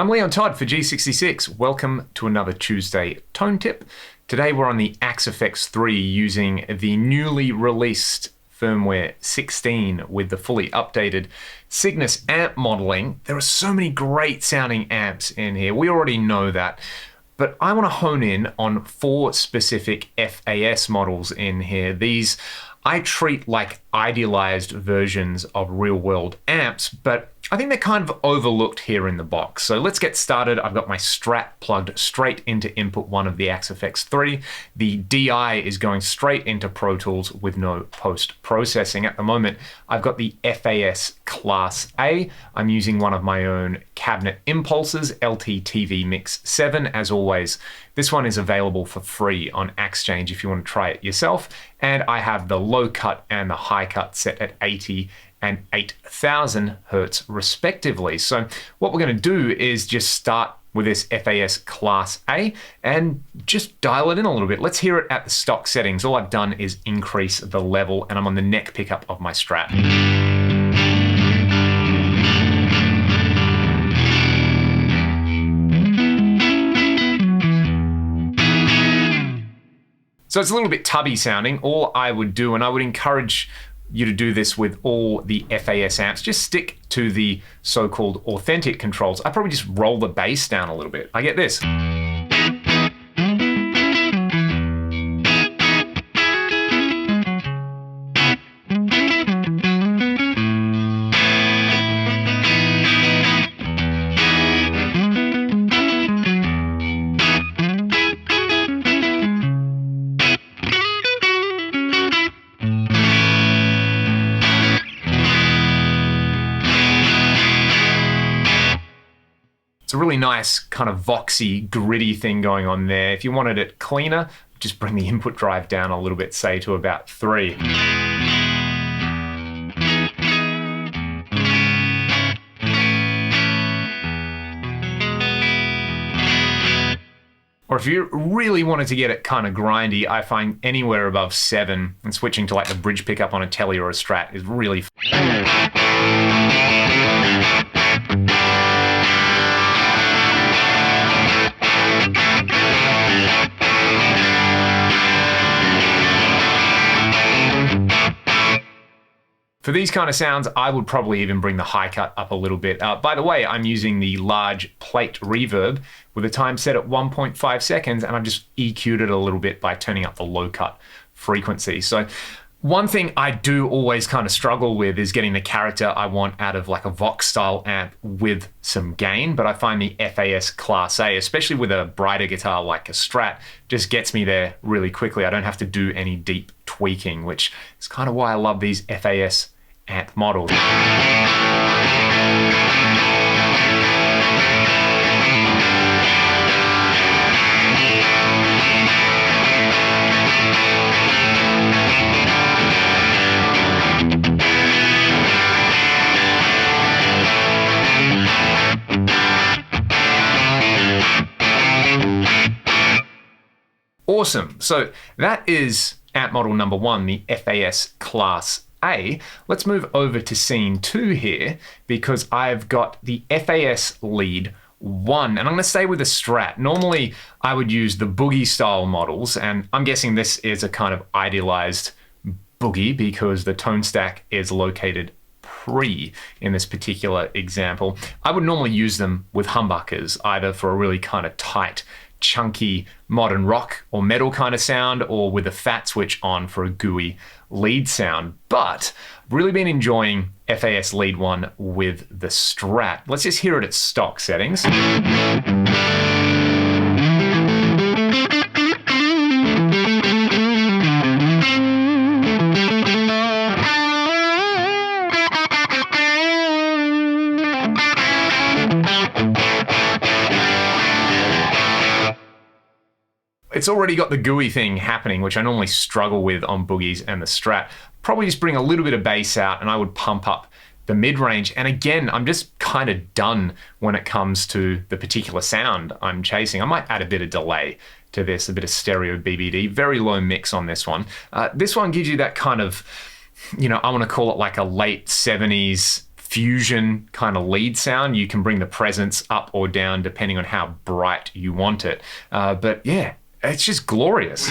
I'm Leon Todd for G66. Welcome to another Tuesday Tone Tip. Today we're on the Axe-Fx 3 using the newly released Firmware 16 with the fully updated Cygnus amp modeling. There are so many great sounding amps in here. We already know that. But I want to hone in on 4 specific FAS models in here. These I treat like idealized versions of real-world amps, but I think they're kind of overlooked here in the box. So let's get started. I've got my Strat plugged straight into input 1 of the Axe-Fx 3. The DI is going straight into Pro Tools with no post-processing. At the moment, I've got the FAS Class A. I'm using one of my own cabinet impulses, LT-TV Mix 7. As always, this one is available for free on Axchange if you want to try it yourself. And I have the low cut and the high cut set at 80 and 8,000 hertz respectively. So what we're going to do is just start with this FAS Class A and just dial it in a little bit. Let's hear it at the stock settings. All I've done is increase the level and I'm on the neck pickup of my Strat. So it's a little bit tubby sounding. All I would do, and I would encourage you to do this with all the FAS amps, just stick to the so-called authentic controls. I probably just roll the bass down a little bit. I get this. It's a really nice kind of voxy, gritty thing going on there. If you wanted it cleaner, just bring the input drive down a little bit, say to about 3. Or if you really wanted to get it kind of grindy, I find anywhere above 7 and switching to like the bridge pickup on a Tele or a Strat is really For these kind of sounds, I would probably even bring the high cut up a little bit. By the way, I'm using the large plate reverb with a time set at 1.5 seconds, and I've just EQ'd it a little bit by turning up the low cut frequency. So one thing I do always kind of struggle with is getting the character I want out of like a Vox style amp with some gain, but I find the FAS Class A, especially with a brighter guitar like a Strat, just gets me there really quickly. I don't have to do any deep tweaking, which is kind of why I love these FAS amp models. Awesome. So that is amp model number 1, the FAS Class A. Let's move over to scene 2 here because I've got the FAS Lead 1, and I'm going to stay with the Strat. Normally I would use the boogie style models, and I'm guessing this is a kind of idealized boogie because the tone stack is located pre in this particular example. I would normally use them with humbuckers, either for a really kind of tight, chunky modern rock or metal kind of sound, or with a fat switch on for a gooey lead sound. But I've really been enjoying FAS Lead 1 with the Strat. Let's just hear it at stock settings. It's already got the gooey thing happening, which I normally struggle with on boogies and the Strat. Probably just bring a little bit of bass out and I would pump up the mid-range. And again, I'm just kind of done when it comes to the particular sound I'm chasing. I might add a bit of delay to this, a bit of stereo BBD, very low mix on this one. This one gives you that kind of, you know, I want to call it like a late 70s fusion kind of lead sound. You can bring the presence up or down depending on how bright you want it. But yeah, it's just glorious.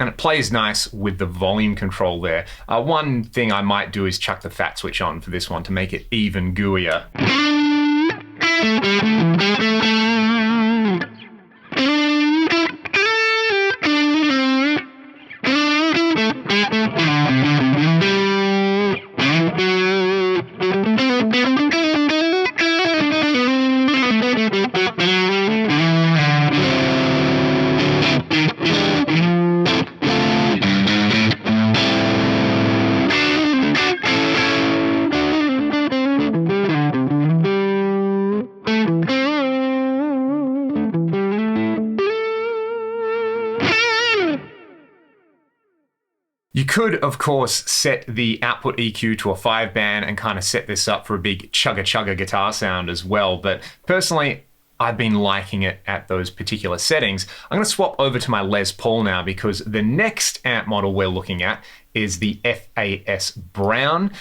And it plays nice with the volume control there. One thing I might do is chuck the fat switch on for this one to make it even gooier. You could, of course, set the output EQ to a 5-band and kind of set this up for a big chugga-chugga guitar sound as well, but personally, I've been liking it at those particular settings. I'm going to swap over to my Les Paul now because the next amp model we're looking at is the FAS Brown.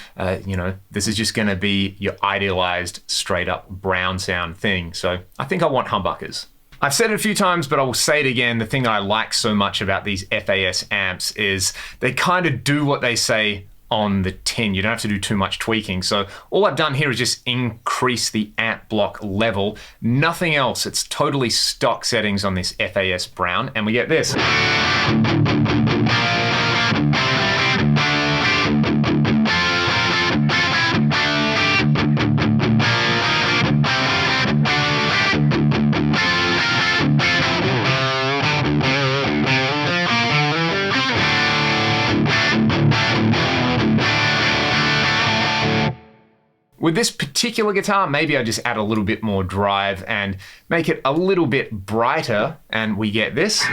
This is just going to be your idealized straight up brown sound thing. So I think I want humbuckers. I've said it a few times, but I will say it again. The thing I like so much about these FAS amps is they kind of do what they say on the tin. You don't have to do too much tweaking. So all I've done here is just increase the amp block level. Nothing else. It's totally stock settings on this FAS Brown, and we get this. With this particular guitar, maybe I just add a little bit more drive and make it a little bit brighter, and we get this.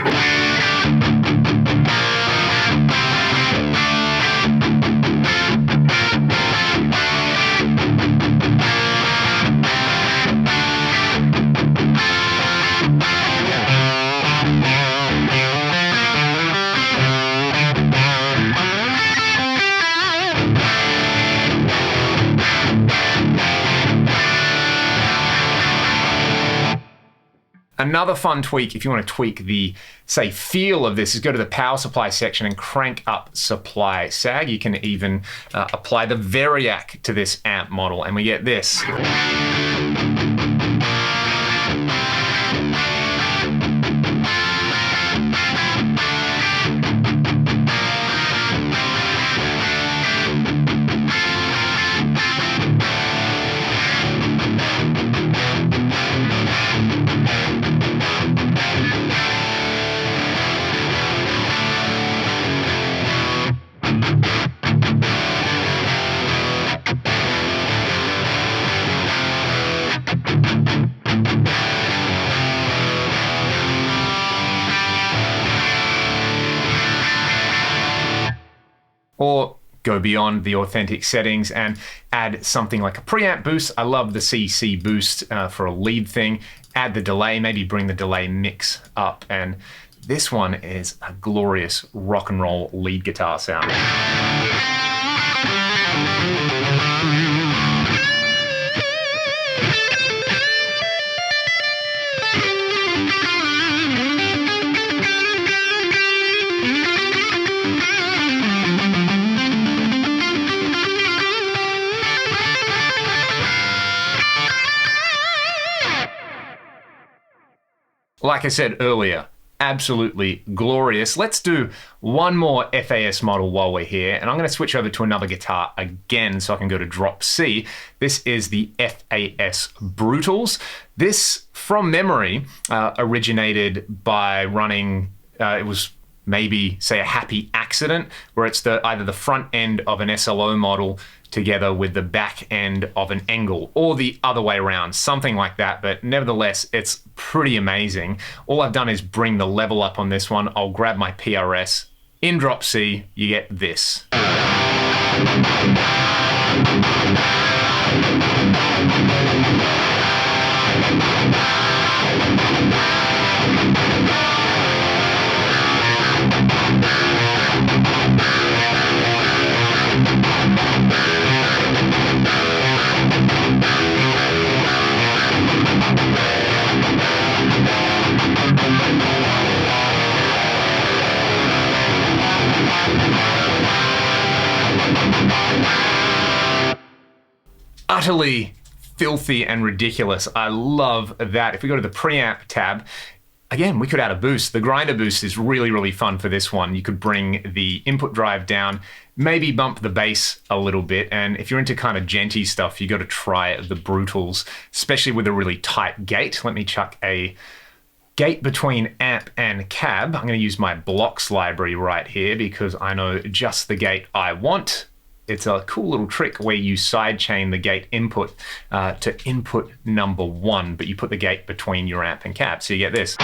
Another fun tweak, if you want to tweak the, say, feel of this, is go to the power supply section and crank up supply sag. You can even apply the Variac to this amp model, and we get this. Or go beyond the authentic settings and add something like a preamp boost. I love the CC boost for a lead thing. Add the delay, maybe bring the delay mix up. And this one is a glorious rock and roll lead guitar sound. Like I said earlier, absolutely glorious. Let's do one more FAS model while we're here, and I'm going to switch over to another guitar again so I can go to drop C. This is the FAS Brutals. This, from memory, originated by running, it was maybe, say, a happy accident, where it's either the front end of an SLO model together with the back end of an Engel, or the other way around, something like that. But nevertheless, it's pretty amazing. All I've done is bring the level up on this one. I'll grab my PRS. In drop C, you get this. Utterly filthy and ridiculous. I love that. If we go to the preamp tab, again, we could add a boost. The grinder boost is really, really fun for this one. You could bring the input drive down, maybe bump the bass a little bit. And if you're into kind of djenty stuff, you got to try the Brutals, especially with a really tight gate. Let me chuck a gate between amp and cab. I'm going to use my blocks library right here because I know just the gate I want. It's a cool little trick where you sidechain the gate input to input number 1, but you put the gate between your amp and cab. So you get this.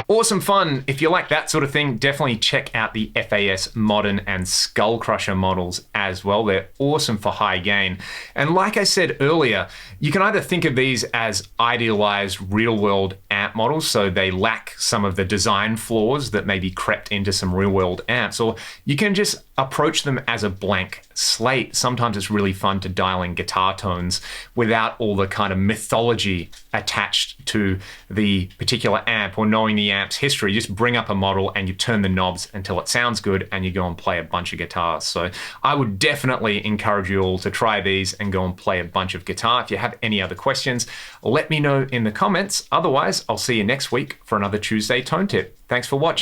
Awesome fun. If you like that sort of thing, definitely check out the FAS Modern and Skullcrusher models as well. They're awesome for high gain. And like I said earlier, you can either think of these as idealized real-world amp models, so they lack some of the design flaws that maybe crept into some real-world amps, or you can just approach them as a blank slate. Sometimes it's really fun to dial in guitar tones without all the kind of mythology attached to the particular amp or knowing the amp's history. You just bring up a model and you turn the knobs until it sounds good and you go and play a bunch of guitars. So I would definitely encourage you all to try these and go and play a bunch of guitar. If you have any other questions, let me know in the comments. Otherwise, I'll see you next week for another Tuesday Tone Tip. Thanks for watching.